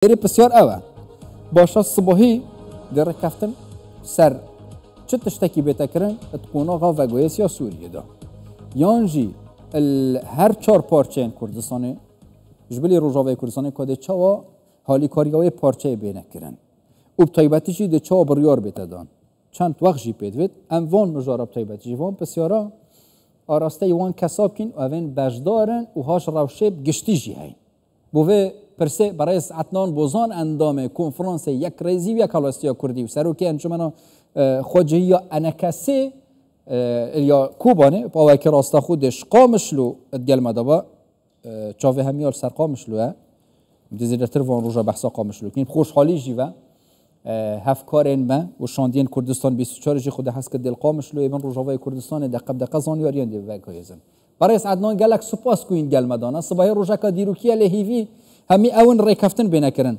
غير بسيار أوى باشا الصباحي در كفتن سر چه تشتكي بيتكرن تكونا غاوة قويسيا سوريا دا يانجي هر چار پارچين كردستاني جبلي روجاوه كردستاني كده چاوا حالي كارياوه پارچه بينه کرن و بطيبتشي ده چاوا بريار بيتدان چند وقت جي بيدوید اموان مجارب طيبتشي وان بسيارا آراسته وان کساب کن و اوین بجدارن و هاش روشه گشتی جی هین بوه پرسه برای ساعتنان بوزان اندام کنفرانس یک ریزی و یک هلوستیا کردی و سروکی انجمن خودجی یا انکسی یا کوبانه با وکی راستا خودش قامشلو ادگل مدابا چاوه همیال سر قامشلوه مدزیدتر وان روژا بحثا قامشلو کنیم خوشحالی جیوه هفکارین ما و شاندین کردستان 24 جی خود حس کد دل قامشلو ایون روژاوای کردستان دقیق دقیق زانیاریان دی وکایزن برای عدنان گلک سپاس کوین گل مدانه صباحی روژا کا دیروکی لهیوی همی اون ریکفتن بینه کرن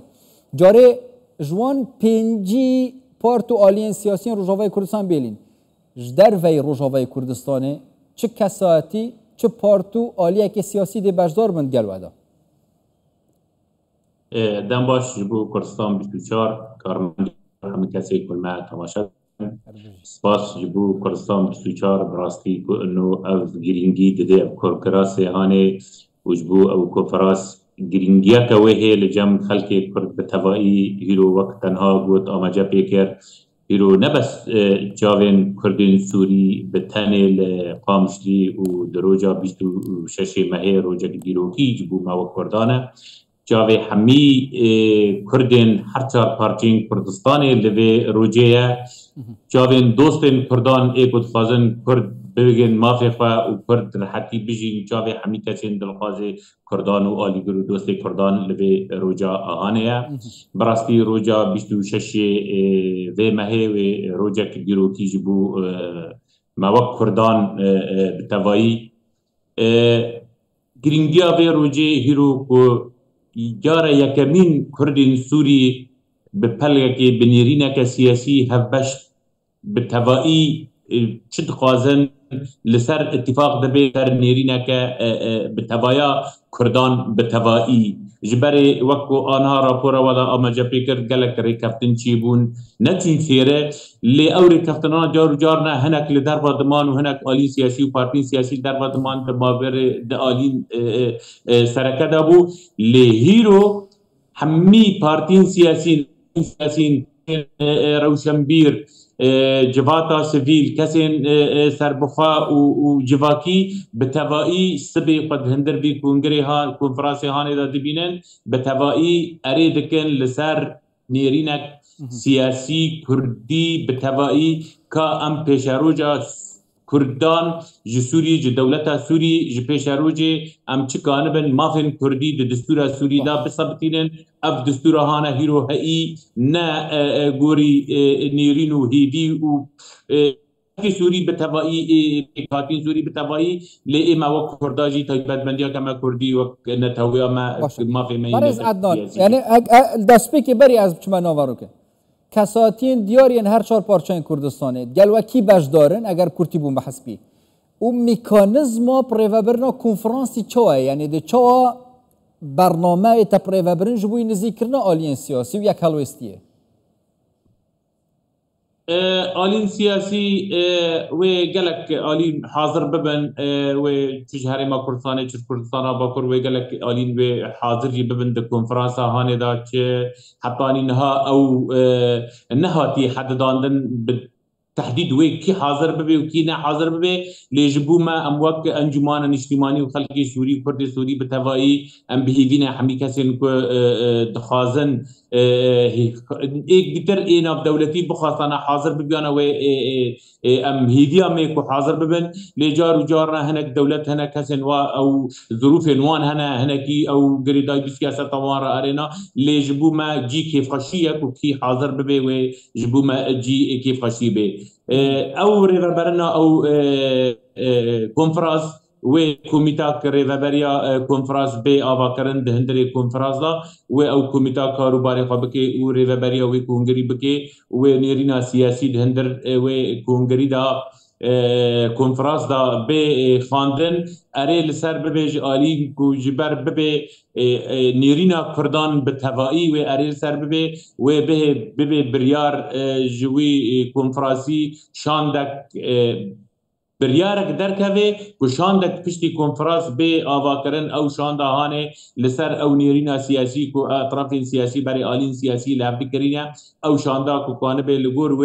جاره جوان پنجی پارت و آلین سیاسیان روژاوای کردستان بیلین جدر وی روژاوای کردستانه چه کساتی چه پارت و آلیه که سیاسی دی بجدار بند گل ودا دم باش جبو کردستان 24 کارمندی همه کسی کل ما تماشا سپاس جبو کردستان 24 براستی کو انو او گرینگی دده کورکراسی هانه وجبو او کفراس گرینگیا که وحی لجم خلق کرد بتوایی هیرو وقت تنها گوت آمجا پیکر هیرو نبس جاوین کردین سوری بتنه لقامشلی و دروجا 26 مهی روجا دیروکی جبو ما کردانه جاوی همی کردین هر چار پارچین کردستانی لوی روجه جاوین دوستین کردان ایکود خازن کرد ببگین مافی خواه و کرد راحتی بجین جاوی همی کسین دلخوازی کردان و آلیگر و دوست کردان لوی روجا آهانه براستی روجا 26 وی مهی و روجا کدیروکی جبو موک کردان بتوایی گرینگیا وی روجه هیرو کو جاره یکمین کردین سوری به پلگه که بنیرینه که سیاسی هفبشت به توایی چند خوازن لسر اتفاق دبی در نیرینه که به توایا کردان به توایی جبری وکو آنها راپورا ودا آمجا پیکر گلک ریکفتن چی بون نچین سیره لی او ریکفتنان جار و جار نه هنک لدر وادمان و هنک آلین سیاسی و پارتین سیاسی در وادمان دماغر د آلین سرکه دابو لی هیرو همی پارتین سیاسی روشنبیر جواتا سیویل کسین سربخوا و جواکی بتوایی سبی قد هندر بی کنگری ها کنفرانسی هانی دا دبینن بتوایی اریدکن لسر نیرینک سیاسی کردی بتوایی که ام پیشاروجا کردان جسوری ج دولتا سوری ج پیشاروجه ام چکانبن مافن کردی د دستور سوری دا بسبتینن اب دستور هانا هیرو هئی نه گوری نیرینو هیدی و سوری بتوایی کاتین سوری بتوایی لی ما و کرداجی تایبت بندیا کما کردی و نتویا ما مافی مین برز عدنان یعنی دست که بری از چما نوارو که کساتین دیارین هر چهار پارچه کردستانه گلوکی بجدارن اگر کرتی بون بحسبی و میکانیزم پریوبرنا کنفرانسی چوه یعنی ده چوه برنامه تا پریوبرن جبوی نزیکرنا آلین سیاسی و یک هلوستیه آلین سیاسی و گلک آلین حاضر ببن و تجهری ما کردستانه چه کردستانه باکر و گلک آلین و حاضر ببن ده کنفرانس هانه دا چه حتی نها او نهاتی حد داندن تحديد وي كي حاضر ببي وكي نا حاضر ببي ليجبو ما امواك انجمان اجتماعي وخلقي سوري كردي سوري بتوائي ام بهيفينا حمي كسن دخازن ايك بتر اينا بدولتي بخاصنا حاضر ببيانا و ام هيديا ميكو حاضر ببن لجار وجارنا هناك دولت هنا كسن او ظروف انوان هناكي او قريداي بسياسة طوارئ ارينا ليجبو ما جي كيف خشيك وكي حاضر ببي وجبو ما جي كيف خشي بي او ريفربرنا او کنفرانس و کمیتا ریوبریا کنفرانس به آوا کرن ده هندری کنفرانس دا و او کمیتا کاروباری خواب که او ریوبریا و کنگری بکه و نیرینا سیاسی ده هندر و کنگری دا کنفرانس دا به خواندن اره لسر ببه جالی کو جبر ببه نیرینا کردان به توایی و اره لسر ببه و ببه بریار جوی کنفرانسی شاندک بریارك دركبه وشاندك پشتی کنفرانس به آوا کرن او شانده هانه لسر او نیرینا سیاسی کو اطراف سیاسی برای آلین سیاسی لحبی کرینه او شانده کو کانه به لگور و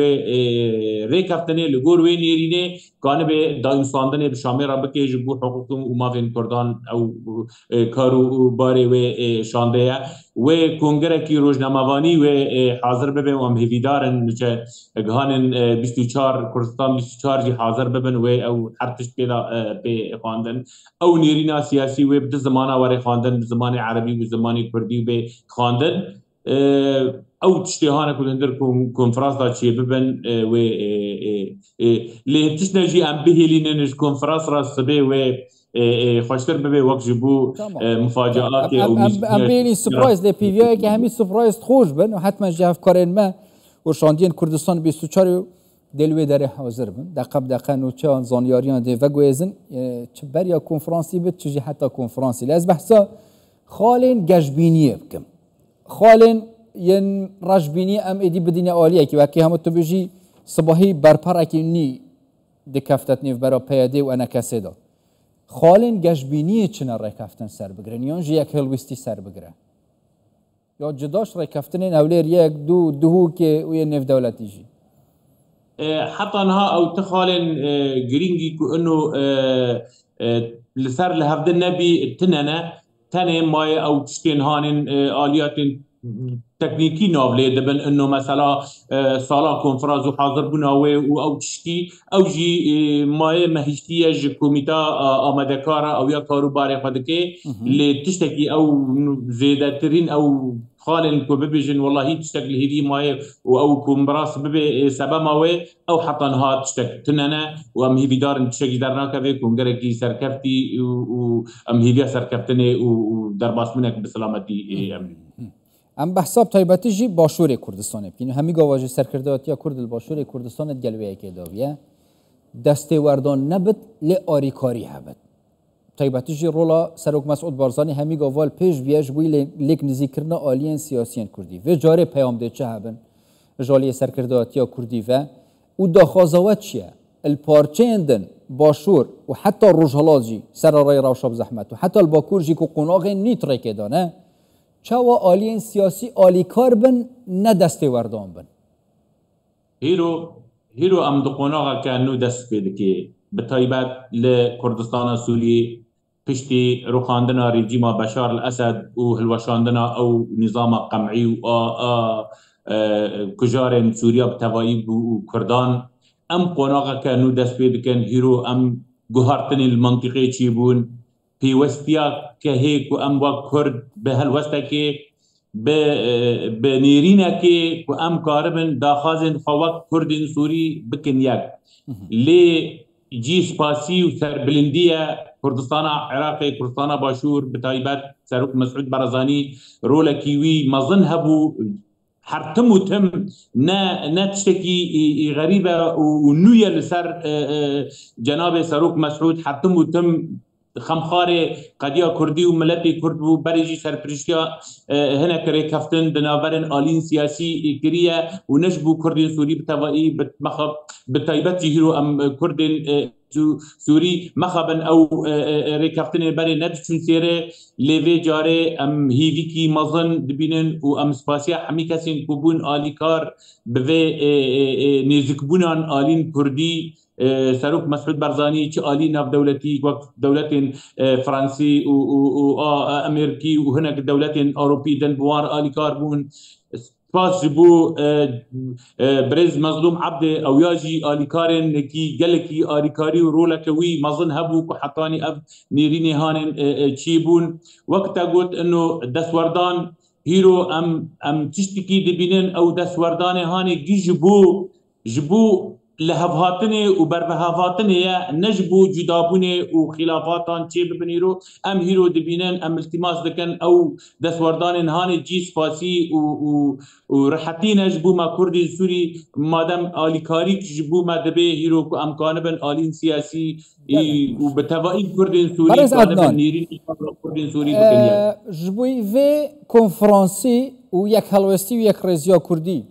ریکفتنه لگور و نیرینه کانه به دایم ساندنه به شامه را بکه جبو حقوق و مافین کردان او کارو باره و شانده و کنگره کی روزنامه‌وانی و حاضر ببن و مهویدارن که گهانن 24 کردستان 24 جی حاضر ببن و او حرتش پیدا به خواندن او نیرینا سیاسی و به زمانه وری خواندن به زمان عربی و زمان کردی و به خواندن او تشتهانه کلندر کنفرانس دا چی ببن و لی تشنجی ام بهلینش کنفرانس را سبه و خوشتر ببه وقت جبو مفاجآت ام بینی سپرایز لی پیویایی که همی سپرایز خوش بن و حتما جهف کارین ما و شاندین کردستان 24 دلوی داره حاضر بن دقیق دقیق نوچه زانیاریان دی و گویزن چه بریا کنفرانسی بد چه حتی کنفرانسی لاز بحثا خالین گشبینیه بکم خالین ین رجبینی ام ایدی بدین عالیه که وکی همه تو بجی صباحی برپرکی نی دکفتت نیف برا پیاده و انا کسی دا خالین گشبینی چنه ریکفتن سر بگرن یا جی یک هلویستی سر بگره یا جداش ریکفتن اولیر یک دو که وی نف دولتی جی حتى انها او تخالن جرينجي انه لسر لهفد النبي تننا تاني ماي او تشتين هانن اليات تكنيكي نوبلي دبن انه مثلا صاله كونفرانس وحاضر بنا او تشتي او جي ماي مهشتيه جي كوميتا امدكارا او يا كاروبار خدكي اللي تشتكي او زيادترين او خالن كو ببجن والله تشتكي هذه ماي او كومبراس ببي سبماوي او حتى نها تشتكي تننا وام هي بدار تشتكي درنا كبي كونغركي سركفتي وام هي سركفتني ودرباس منك بسلامتي ام بحساب تایباتی جی باشور کردستانه بکنیم همی گواجه سرکرداتی کردل باشور کردستان گلویه که داویه دسته وردان نبت لی آریکاری هبت تایباتی جی رولا سروک مسعود بارزانی همی گوال پیش بیاج بوی لیک نزی کرنا آلین سیاسیان کردی و جاره پیام ده چه هبن جالی سرکرداتی کردی و داخازوات چیه الپارچه اندن باشور و حتی روجهلاجی سر رای روشاب زحمت و حتی الباکور جی که قناغ نیت ری که دانه چاوا آلین سیاسی آلیکار بن نه دسته وردان بن هیرو ام دقوناغا کانو دست بده که به تایبت لکردستان سوری پشتی روخاندنا رژیم بشار الاسد و هلوشاندنا او نظام قمعی و کجار سوریا بتوایی و کردان ام قوناغا کانو دست بده کن هیرو ام گوهرتن المنطقه چی بون پیوستیا که هیک و ام و کرد به هلوسته که به نیرینه که ام کاربن داخازن فوق کردین سوری بکن یک لی جی سپاسی و سربلندیه کردستان عراق کردستان باشور بتایبت سروک مسعود برزانی رول کیوی مظن هبو حرتم و تم نه تشتكي غريبه ونويه لسر جناب سروك مسعود حرتم و تم خمخاره قدیا کردی و ملت کرد و برجی سرپرشتیا هنه کری کفتن دنابرن آلین سیاسی کریه و نجبو کردین سوری بتوایی بتایبت جهیرو ام کردین سوری مخابن او ریکفتن بری ندشون سیره لیوی جاره ام هیوی کی مزن دبینن و ام سپاسیا همی کسین کبون آلیکار بوی نیزکبونان آلین کردی سروک مسعود برزانی چه آلی ناف دولتی وقت دولت فرانسی و امریکی و هناك دولت اوروبی دن بوار آلی کار بون سپاس جبو برز مظلوم عبد او یاجی آلی کارن کی گلکی آلی کاری و رولکوی مظن هبو که حطانی اف نیرینی هانن چی بون وقتا قلت انه دستوردان هیرو ام تشتکی دبینن او دستوردان هانی گی جبو لهفهاتنه و بربهافاتنه نجبو جدابونه و خلافاتان چه ببنیرو ام هیرو دبینن ام التماس دکن او دستوردان هان جی سپاسی و رحتی نجبو ما کردی سوری مادم آلیکاری جبو ما دبه هیرو کو امکان بن آلین سیاسی و بتوایی کردی سوری کانبن نیرین کردی سوری بکنیه جبوی و کنفرانسی و یک هلوستی و یک رزیا کردی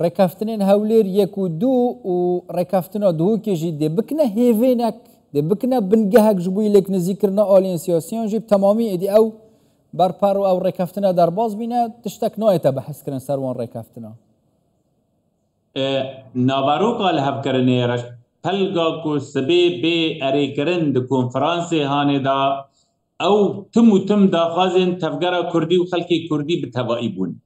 رکافتنین هولیر یک و دو و رکافتنا دو که جی ده بکنه هیوینک ده بکنه بنگهک جبوی لک نزیکرنا آلین سیاسیان جیب تمامی ایدی او برپارو او رکافتنا در باز بینه تشتک نایتا بحث کرن سروان رکافتنا ناوارو قال هف کرنه رش پلگا کو سبی بی اری کرن ده کنفرانسی هانه دا او تم و تم دا خازن تفگره کردی و خلقی کردی بتوایی بون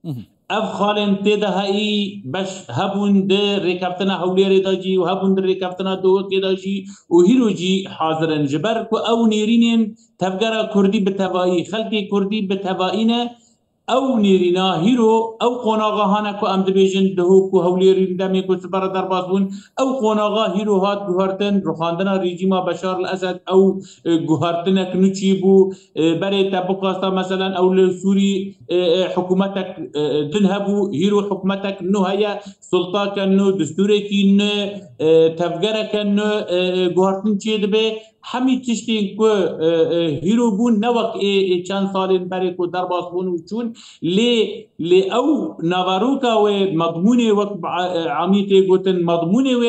اف خالن تيدا هاي باش هبون ده ريكابتنا هوليري داجي وهبون ده ريكابتنا دوكي داجي وهيروجي حاضرن جبر كو او نيرينين تفقرا كردي بتوائي خلقي كردي بتوائينا او نيرينا هيرو او قوناغا هانا كو ام دبيجن دهو كو هوليري دامي كو سبارا در بازبون او قوناغا هيرو هات گوهرتن رخاندنا ريجيما بشار الاسد او گوهرتنا كنوچي بو بري تبقاستا مثلا او لسوري حكومتك دنهبو هيرو حكومتك نو هيا سلطة كنو دستوري كن تفقرا كنو گوهرتن چي دبي همین تشتین که هیرو بون نوک چند سالین برای که در باز بون و چون لی او نواروکا و مضمونه وقت عمیته گوتن مضمونه و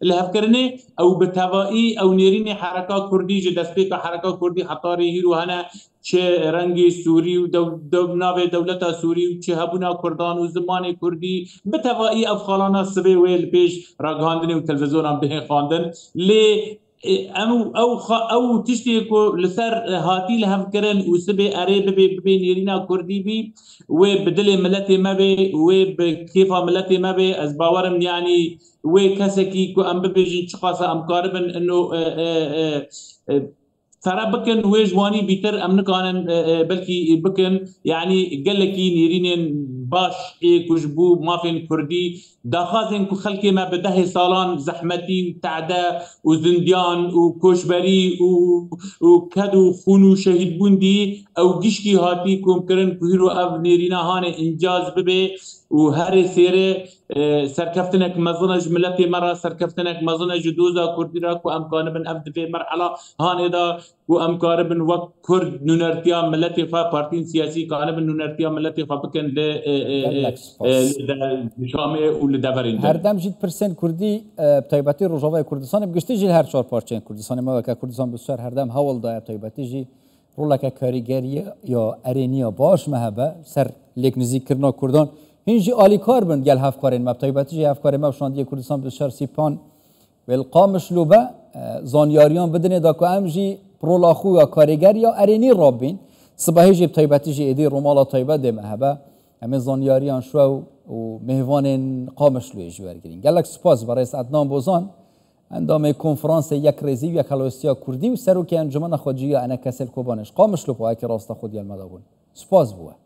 الهفکرنه او بتوایی او نیرین حرکا کردی جه دست پیک حرکا کردی حطاری هیرو هنه چه رنگی سوری و ناو دولت سوری و چه هبونا کردان و زمان کردی بتوایی افخالانا سبه ویل پیش راگهاندنی و تلویزیون هم به خواندن لی او تشتي كو لسر هاتي لهم كرن وسبي اريب بي نيرينا كردي بي وبدل ملتي ما بي وبكيف ملتي ما بي از باورم يعني وكسكي كو ام بيجي شخاصه امكاربن انه ترى بكن ويجواني بيتر امن كان بلكي بكن يعني قال لك نيرين باش كجبو ما فين كردي داخازن كو خلقي ما بده سالان زحمتي وتعدا وزنديان وكوشبري وكدو خونو شهيد بوندي او جشكي هاتي كوم كرن كهيرو اف نيرينا هان انجاز ببي وهاري سيري سركفتنك مظنج ملتي مرة سركفتنك مظنج دوزا كرديرا كو امكان بن افد في مرحلة هان اذا كو امكان بن وقت كرد نونرتيا ملتي فا بارتين سياسي كان بن نونرتيا ملتي فا بكن لشامي ولدبرين هردم جيت برسن كردي بطيباتي رجوة كردستان بقشتي جي هر چار پارچين كردستان ما وكا كردستان بسر هردم هول دا بطيباتي جي رولك كاريگري يا ارينيا باش مهبه سر ليك نزيك كرنا كردان هنجي آلی کار بند گل هفکارین مبتایباتی جی هفکاری مبشاندی کردستان بسیار سیپان و القامش لوبه زانیاریان بدنه دا که امجی پرولاخو یا کارگر یا ارینی رابین صباحی جی بتایباتی جی ایدی رومالا تایبه ده مهبه همه زانیاریان شو و مهوان قامش لوی جوار گرین گلک سپاس برای عدنان بوزان اندام کنفرانس یک ریزی و یک هلوستیا کردی و سرو که انجمن خودجی انا کسل کوبانش قامش لوبه اکی راست خودی المدابون سپاس بوه